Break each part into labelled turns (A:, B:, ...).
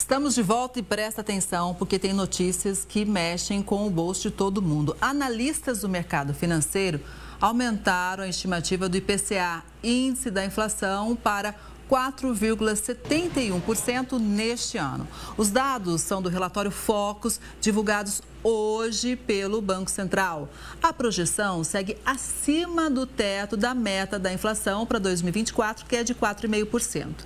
A: Estamos de volta e presta atenção porque tem notícias que mexem com o bolso de todo mundo. Analistas do mercado financeiro aumentaram a estimativa do IPCA, índice da inflação, para 4,71% neste ano. Os dados são do relatório Focus, divulgados hoje pelo Banco Central. A projeção segue acima do teto da meta da inflação para 2024, que é de 4,5%.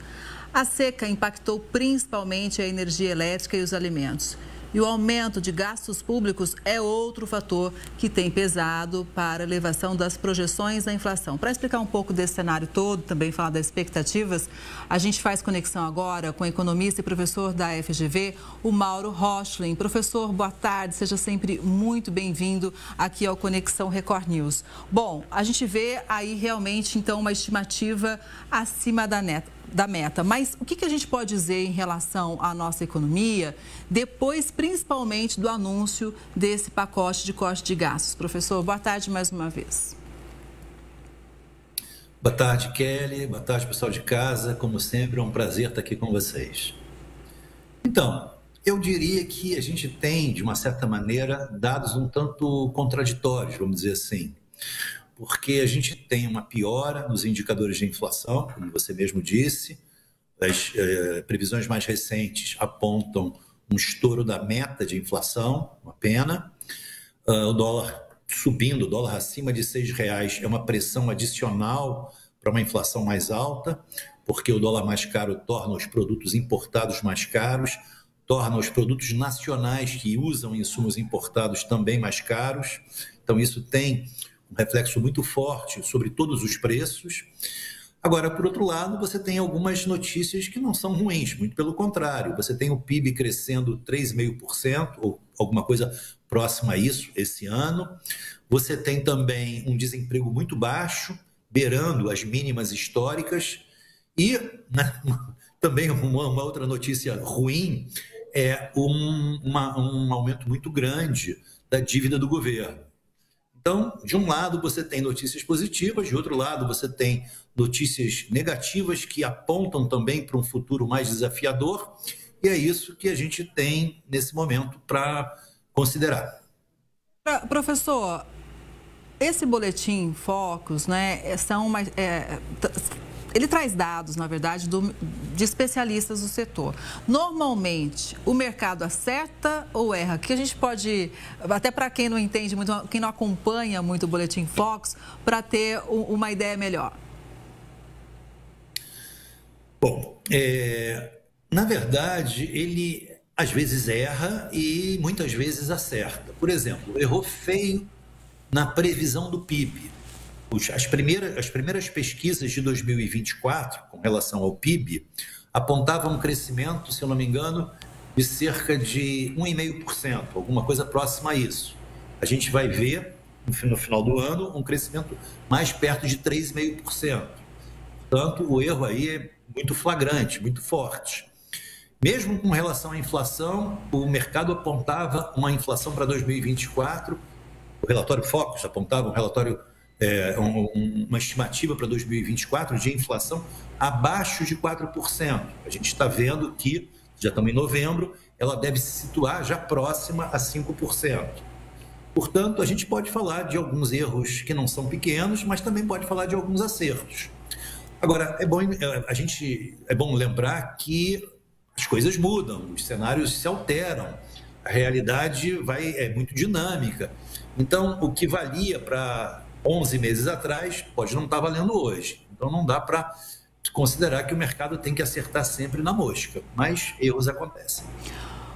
A: A seca impactou principalmente a energia elétrica e os alimentos. E o aumento de gastos públicos é outro fator que tem pesado para a elevação das projeções da inflação. Para explicar um pouco desse cenário todo, também falar das expectativas, a gente faz conexão agora com o economista e professor da FGV, o Mauro Rochlin. Professor, boa tarde, seja sempre muito bem-vindo aqui ao Conexão Record News. Bom, a gente vê aí realmente, então, uma estimativa acima da meta. Mas o que a gente pode dizer em relação à nossa economia, depois, principalmente, do anúncio desse pacote de corte de gastos? Professor, boa tarde mais uma vez.
B: Boa tarde, Kelly. Boa tarde, pessoal de casa. Como sempre, é um prazer estar aqui com vocês. Então, eu diria que a gente tem, de uma certa maneira, dados um tanto contraditórios, vamos dizer assim. Porque a gente tem uma piora nos indicadores de inflação, como você mesmo disse. As previsões mais recentes apontam um estouro da meta de inflação, uma pena. O dólar subindo, o dólar acima de R$6 é uma pressão adicional para uma inflação mais alta, porque o dólar mais caro torna os produtos importados mais caros, torna os produtos nacionais que usam insumos importados também mais caros. Então, isso tem um reflexo muito forte sobre todos os preços. Agora, por outro lado, você tem algumas notícias que não são ruins, muito pelo contrário. Você tem o PIB crescendo 3,5%, ou alguma coisa próxima a isso, esse ano. Você tem também um desemprego muito baixo, beirando as mínimas históricas. E, né, também uma outra notícia ruim é um aumento muito grande da dívida do governo. Então, de um lado você tem notícias positivas, de outro lado você tem notícias negativas que apontam também para um futuro mais desafiador, e é isso que a gente tem nesse momento para considerar.
A: Professor, esse boletim Focus, né, ele traz dados, na verdade, de especialistas do setor. Normalmente, o mercado acerta ou erra? Que a gente pode, até para quem não entende muito, quem não acompanha muito o boletim Focus, para ter uma ideia melhor.
B: Bom, na verdade, ele às vezes erra e muitas vezes acerta. Por exemplo, errou feio na previsão do PIB. As primeiras pesquisas de 2024, com relação ao PIB, apontavam um crescimento, se eu não me engano, de cerca de 1,5%, alguma coisa próxima a isso. A gente vai ver, no final do ano, um crescimento mais perto de 3,5%. Portanto, o erro aí é muito flagrante, muito forte. Mesmo com relação à inflação, o mercado apontava uma inflação para 2024, o relatório Focus apontava uma estimativa para 2024 de inflação abaixo de 4%. A gente está vendo que, já estamos em novembro, ela deve se situar já próxima a 5%. Portanto, a gente pode falar de alguns erros que não são pequenos, mas também pode falar de alguns acertos. Agora, é bom lembrar que as coisas mudam, os cenários se alteram, a realidade é muito dinâmica. Então, o que valia para 11 meses atrás pode não estar valendo hoje. Então, não dá para considerar que o mercado tem que acertar sempre na mosca, mas erros acontecem.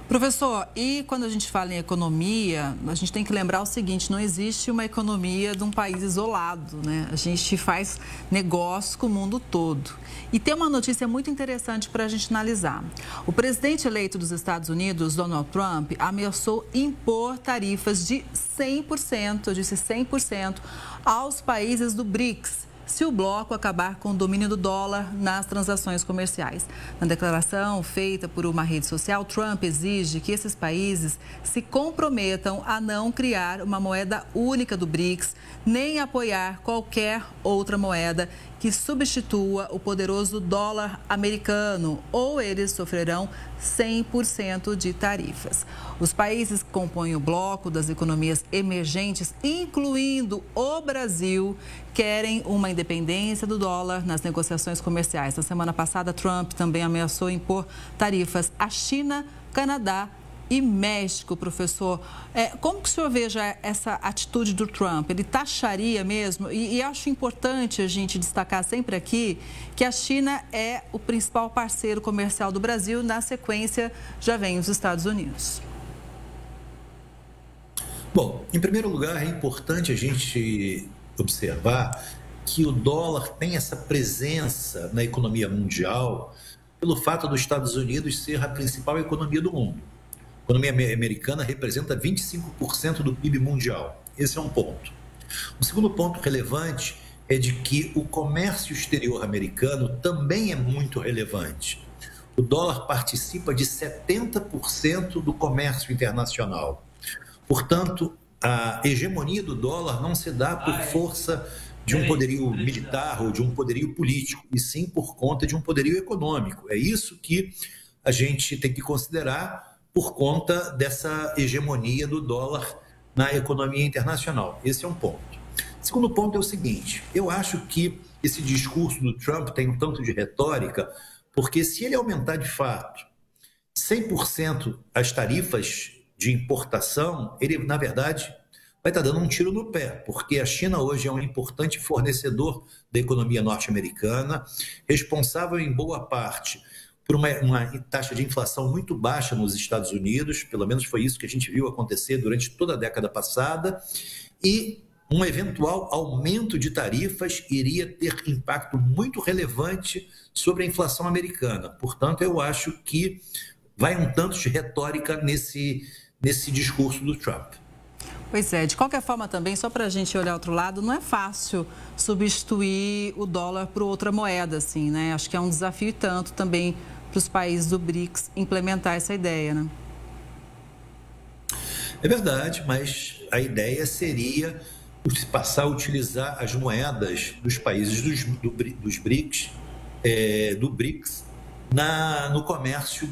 A: Professor, e quando a gente fala em economia, a gente tem que lembrar o seguinte: não existe uma economia de um país isolado, né? A gente faz negócio com o mundo todo. E tem uma notícia muito interessante para a gente analisar. O presidente eleito dos Estados Unidos, Donald Trump, ameaçou impor tarifas de 100%, eu disse 100%, aos países do BRICS, se o bloco acabar com o domínio do dólar nas transações comerciais. Na declaração feita por uma rede social, Trump exige que esses países se comprometam a não criar uma moeda única do BRICS, nem apoiar qualquer outra moeda que substitua o poderoso dólar americano, ou eles sofrerão 100% de tarifas. Os países que compõem o bloco das economias emergentes, incluindo o Brasil, querem uma independência do dólar nas negociações comerciais. Na semana passada, Trump também ameaçou impor tarifas à China, Canadá e México, professor. Como que o senhor veja essa atitude do Trump? Ele taxaria mesmo? E acho importante a gente destacar sempre aqui que a China é o principal parceiro comercial do Brasil. Na sequência, já vem os Estados Unidos.
B: Bom, em primeiro lugar, é importante a gente observar que o dólar tem essa presença na economia mundial pelo fato dos Estados Unidos ser a principal economia do mundo. A economia americana representa 25% do PIB mundial. Esse é um ponto. O segundo ponto relevante é de que o comércio exterior americano também é muito relevante. O dólar participa de 70% do comércio internacional. Portanto, a hegemonia do dólar não se dá por força de um poderio militar ou de um poderio político, e sim por conta de um poderio econômico. É isso que a gente tem que considerar por conta dessa hegemonia do dólar na economia internacional. Esse é um ponto. O segundo ponto é o seguinte: eu acho que esse discurso do Trump tem um tanto de retórica, porque se ele aumentar de fato 100% as tarifas de importação, ele, na verdade, vai estar dando um tiro no pé, porque a China hoje é um importante fornecedor da economia norte-americana, responsável em boa parte por uma taxa de inflação muito baixa nos Estados Unidos, pelo menos foi isso que a gente viu acontecer durante toda a década passada, e um eventual aumento de tarifas iria ter impacto muito relevante sobre a inflação americana. Portanto, eu acho que vai um tanto de retórica nesse discurso do Trump.
A: Pois é, de qualquer forma também, só para a gente olhar outro lado, não é fácil substituir o dólar por outra moeda, assim, né? Acho que é um desafio e tanto também para os países do BRICS implementar essa ideia, né?
B: É verdade, mas a ideia seria passar a utilizar as moedas dos países dos BRICS, no comércio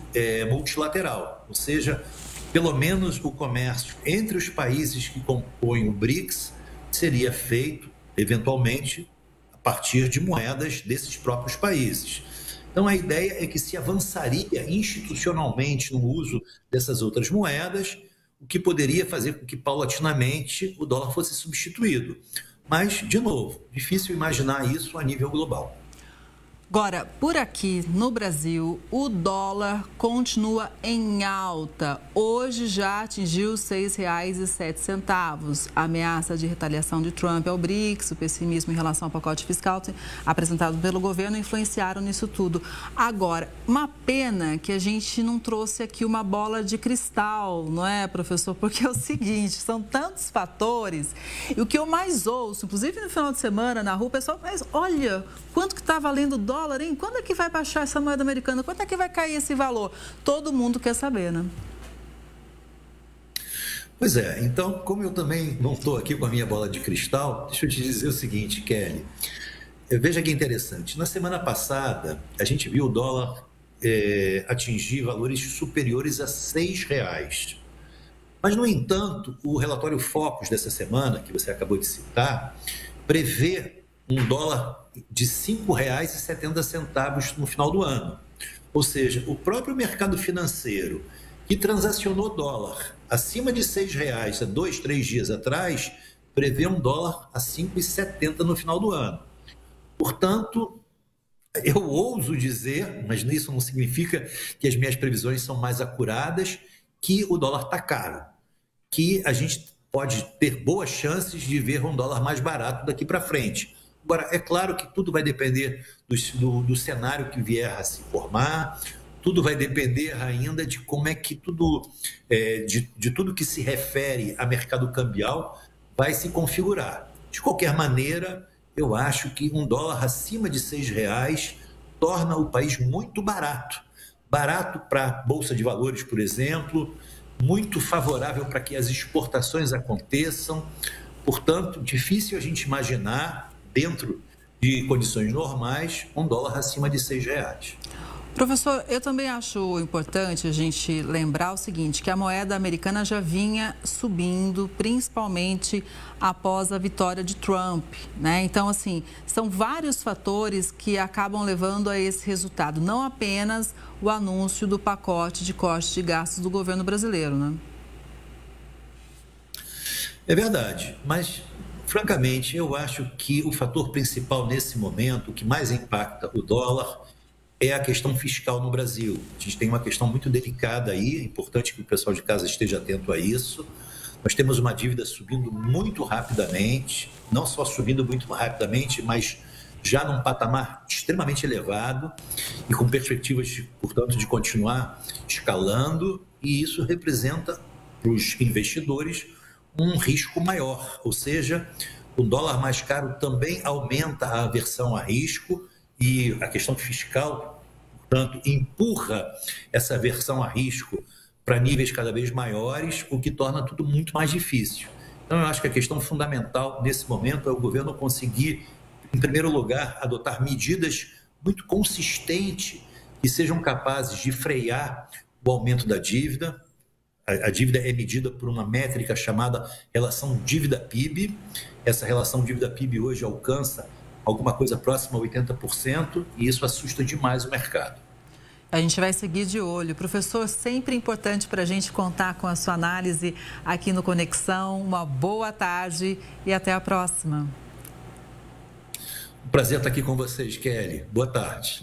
B: multilateral, ou seja, pelo menos o comércio entre os países que compõem o BRICS seria feito, eventualmente, a partir de moedas desses próprios países. Então, a ideia é que se avançaria institucionalmente no uso dessas outras moedas, o que poderia fazer com que, paulatinamente, o dólar fosse substituído. Mas, de novo, difícil imaginar isso a nível global.
A: Agora, por aqui no Brasil, o dólar continua em alta. Hoje já atingiu R$ 6,07. A ameaça de retaliação de Trump ao BRICS, o pessimismo em relação ao pacote fiscal apresentado pelo governo influenciaram nisso tudo. Agora, uma pena que a gente não trouxe aqui uma bola de cristal, não é, professor? Porque é o seguinte, são tantos fatores. E o que eu mais ouço, inclusive no final de semana na rua, o pessoal, mas olha, quanto que está valendo o dólar? Hein? Quando é que vai baixar essa moeda americana? Quanto é que vai cair esse valor? Todo mundo quer saber, né?
B: Pois é, então, como eu também não estou aqui com a minha bola de cristal, deixa eu te dizer o seguinte, Kelly. Veja que interessante. Na semana passada, a gente viu o dólar atingir valores superiores a R$ 6. Mas, no entanto, o relatório Focus dessa semana, que você acabou de citar, prevê um dólar de R$ 5,70 no final do ano. Ou seja, o próprio mercado financeiro que transacionou dólar acima de R$ 6 há 2, 3 dias atrás, prevê um dólar a R$ 5,70 no final do ano. Portanto, eu ouso dizer, mas isso não significa que as minhas previsões são mais acuradas, que o dólar está caro, que a gente pode ter boas chances de ver um dólar mais barato daqui para frente. Agora, é claro que tudo vai depender do cenário que vier a se formar, tudo vai depender ainda de como é que tudo, de tudo que se refere a mercado cambial vai se configurar. De qualquer maneira, eu acho que um dólar acima de R$ 6 torna o país muito barato. Barato para a Bolsa de Valores, por exemplo, muito favorável para que as exportações aconteçam. Portanto, difícil a gente imaginar, dentro de condições normais, um dólar acima de R$ 6.
A: Professor, eu também acho importante a gente lembrar o seguinte, que a moeda americana já vinha subindo, principalmente após a vitória de Trump, né? Então, assim, são vários fatores que acabam levando a esse resultado, não apenas o anúncio do pacote de corte de gastos do governo brasileiro, né?
B: É verdade, mas, francamente, eu acho que o fator principal nesse momento, o que mais impacta o dólar, é a questão fiscal no Brasil. A gente tem uma questão muito delicada aí, é importante que o pessoal de casa esteja atento a isso. Nós temos uma dívida subindo muito rapidamente, não só subindo muito rapidamente, mas já num patamar extremamente elevado e com perspectivas, portanto, de continuar escalando, e isso representa para os investidores um risco maior, ou seja, o dólar mais caro também aumenta a aversão a risco e a questão fiscal, portanto, empurra essa aversão a risco para níveis cada vez maiores, o que torna tudo muito mais difícil. Então, eu acho que a questão fundamental nesse momento é o governo conseguir, em primeiro lugar, adotar medidas muito consistentes que sejam capazes de frear o aumento da dívida. A dívida é medida por uma métrica chamada relação dívida-PIB. Essa relação dívida-PIB hoje alcança alguma coisa próxima a 80%, e isso assusta demais o mercado.
A: A gente vai seguir de olho. Professor, sempre importante para a gente contar com a sua análise aqui no Conexão. Uma boa tarde e até a próxima.
B: Um prazer estar aqui com vocês, Kelly. Boa tarde.